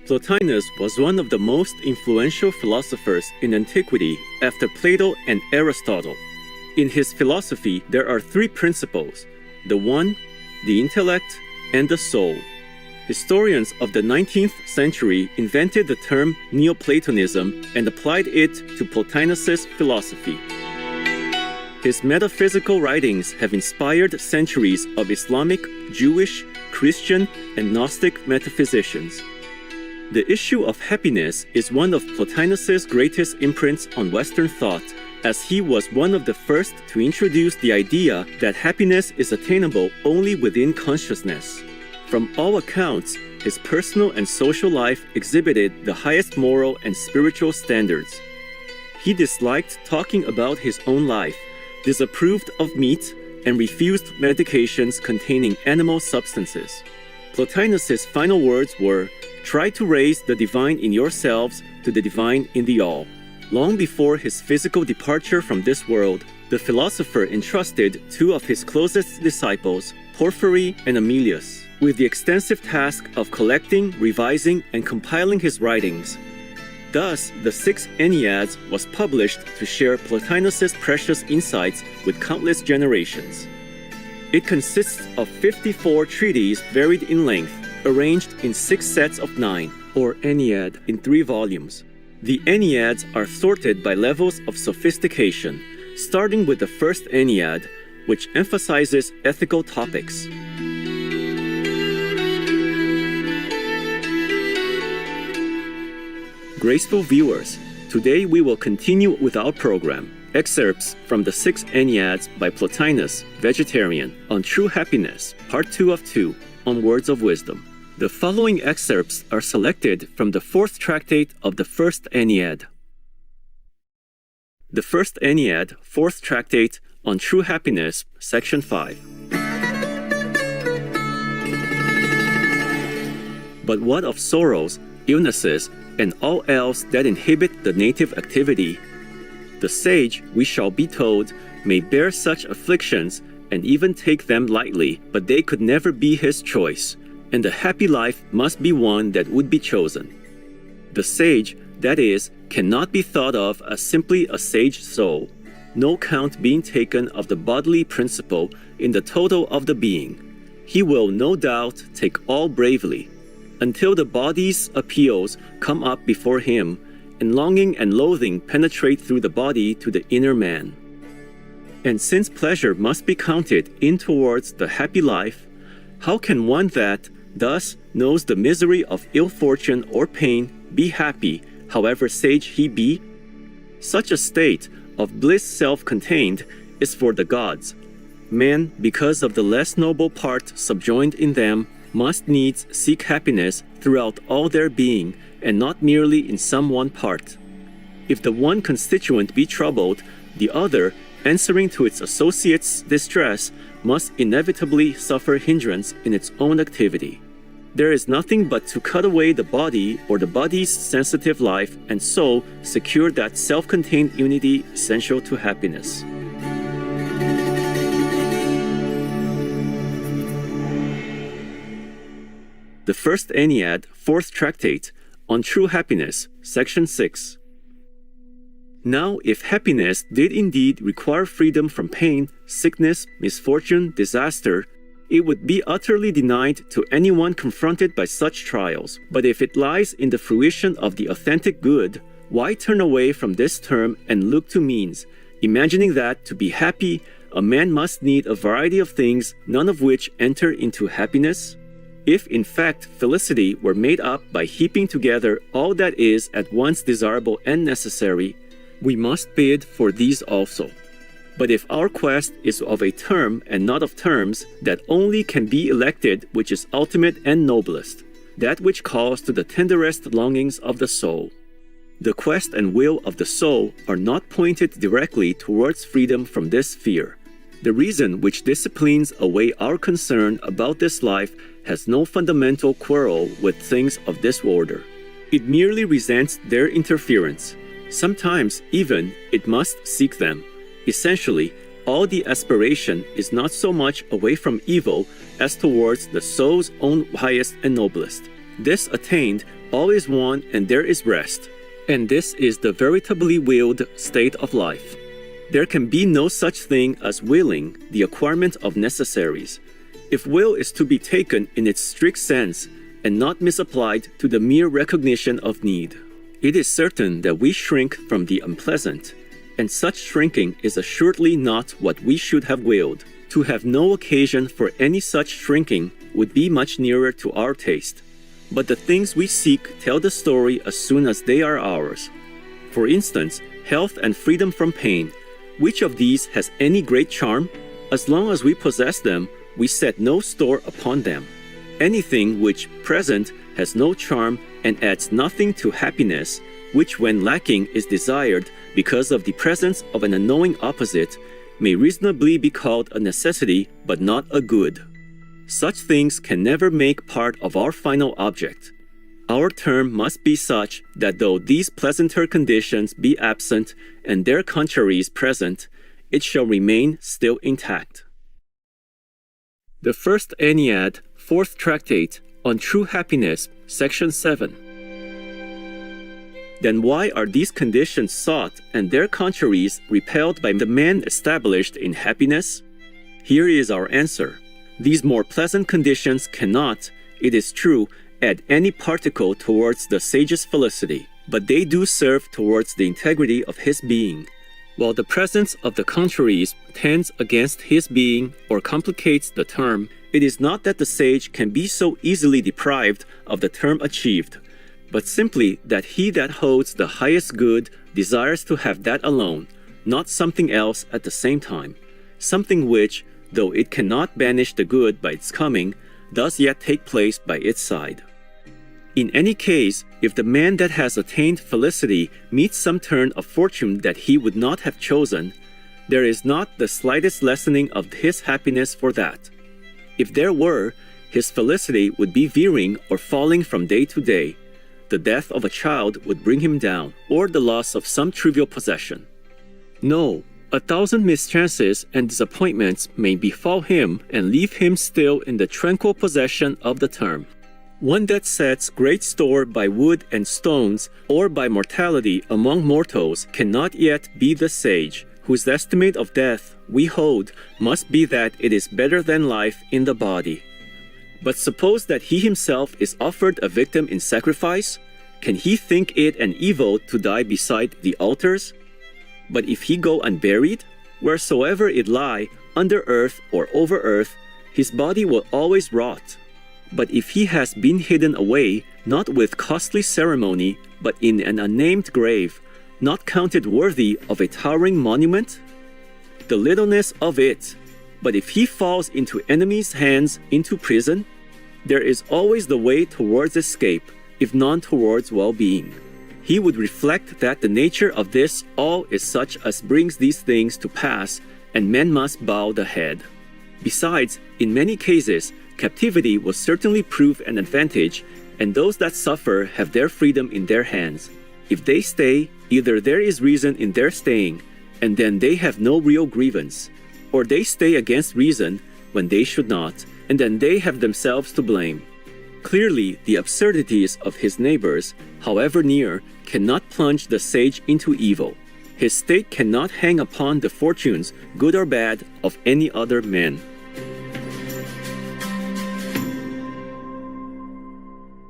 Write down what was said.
Plotinus was one of the most influential philosophers in antiquity after Plato and Aristotle. In his philosophy, there are three principles: the one, the intellect, and the soul. Historians of the 19th century invented the term Neoplatonism and applied it to Plotinus's philosophy. His metaphysical writings have inspired centuries of Islamic, Jewish, Christian, and Gnostic metaphysicians. The issue of happiness is one of Plotinus's greatest imprints on Western thought, as he was one of the first to introduce the idea that happiness is attainable only within consciousness. From all accounts, his personal and social life exhibited the highest moral and spiritual standards. He disliked talking about his own life, disapproved of meat, and refused medications containing animal substances. Plotinus's final words were, "Try to raise the divine in yourselves to the divine in the all." Long before his physical departure from this world, the philosopher entrusted two of his closest disciples, Porphyry and Emilius, with the extensive task of collecting, revising, and compiling his writings. Thus, the Six Enneads was published to share Plotinus's precious insights with countless generations. It consists of 54 treatises varied in length, arranged in 6 sets of 9, or Ennead, in 3 volumes. The Enneads are sorted by levels of sophistication, starting with the first Ennead, which emphasizes ethical topics. Graceful viewers, today we will continue with our program, Excerpts from the Six Enneads by Plotinus, Vegetarian, on True Happiness, Part 2 of 2, on Words of Wisdom. The following excerpts are selected from the 4th tractate of the first Ennead. The first Ennead, 4th tractate, on True Happiness, Section 5. But what of sorrows, illnesses, and all else that inhibit the native activity? The sage, we shall be told, may bear such afflictions and even take them lightly, but they could never be his choice, and the happy life must be one that would be chosen. The sage, that is, cannot be thought of as simply a sage soul, no count being taken of the bodily principle in the total of the being. He will no doubt take all bravely, until the body's appeals come up before him, and longing and loathing penetrate through the body to the inner man. And since pleasure must be counted in towards the happy life, how can one that thus knows the misery of ill fortune or pain be happy, however sage he be? Such a state of bliss self-contained is for the gods. Man, because of the less noble part subjoined in them, must needs seek happiness throughout all their being, and not merely in some one part. If the one constituent be troubled, the other, answering to its associate's distress, must inevitably suffer hindrance in its own activity. There is nothing but to cut away the body or the body's sensitive life, and so secure that self-contained unity essential to happiness. The first Ennead, 4th tractate, on True Happiness, Section 6. Now, if happiness did indeed require freedom from pain, sickness, misfortune, disaster, it would be utterly denied to anyone confronted by such trials. But if it lies in the fruition of the authentic good, why turn away from this term and look to means, imagining that to be happy, a man must need a variety of things, none of which enter into happiness? If in fact felicity were made up by heaping together all that is at once desirable and necessary, we must bid for these also. But if our quest is of a term and not of terms, that only can be elected which is ultimate and noblest, that which calls to the tenderest longings of the soul. The quest and will of the soul are not pointed directly towards freedom from this fear. The reason which disciplines away our concern about this life has no fundamental quarrel with things of this order. It merely resents their interference. Sometimes, even, it must seek them. Essentially, all the aspiration is not so much away from evil as towards the soul's own highest and noblest. This attained, all is won and there is rest. And this is the veritably willed state of life. There can be no such thing as willing the acquirement of necessaries. If will is to be taken in its strict sense and not misapplied to the mere recognition of need, it is certain that we shrink from the unpleasant, and such shrinking is assuredly not what we should have willed. To have no occasion for any such shrinking would be much nearer to our taste. But the things we seek tell the story as soon as they are ours. For instance, health and freedom from pain. Which of these has any great charm? As long as we possess them, we set no store upon them. Anything which, present, has no charm and adds nothing to happiness, which when lacking is desired because of the presence of an unknowing opposite, may reasonably be called a necessity but not a good. Such things can never make part of our final object. Our term must be such that though these pleasanter conditions be absent and their contraries present, it shall remain still intact. The First Ennead, Fourth Tractate, on True Happiness, Section 7. Then why are these conditions sought and their contraries repelled by the man established in happiness? Here is our answer. These more pleasant conditions cannot, it is true, add any particle towards the sage's felicity, but they do serve towards the integrity of his being. While the presence of the contraries tends against his being or complicates the term, it is not that the sage can be so easily deprived of the term achieved, but simply that he that holds the highest good desires to have that alone, not something else at the same time, something which, though it cannot banish the good by its coming, does yet take place by its side. In any case, if the man that has attained felicity meets some turn of fortune that he would not have chosen, there is not the slightest lessening of his happiness for that. If there were, his felicity would be veering or falling from day to day. The death of a child would bring him down, or the loss of some trivial possession. No, 1,000 mischances and disappointments may befall him and leave him still in the tranquil possession of the term. One that sets great store by wood and stones or by mortality among mortals cannot yet be the sage, whose estimate of death, we hold, must be that it is better than life in the body. But suppose that he himself is offered a victim in sacrifice, can he think it an evil to die beside the altars? But if he go unburied, wheresoever it lie, under earth or over earth, his body will always rot. But if he has been hidden away, not with costly ceremony, but in an unnamed grave, not counted worthy of a towering monument? The littleness of it! But if he falls into enemies' hands, into prison, there is always the way towards escape, if none towards well-being. He would reflect that the nature of this all is such as brings these things to pass, and men must bow the head. Besides, in many cases, captivity will certainly prove an advantage, and those that suffer have their freedom in their hands. If they stay, either there is reason in their staying, and then they have no real grievance, or they stay against reason when they should not, and then they have themselves to blame. Clearly, the absurdities of his neighbors, however near, cannot plunge the sage into evil. His state cannot hang upon the fortunes, good or bad, of any other men.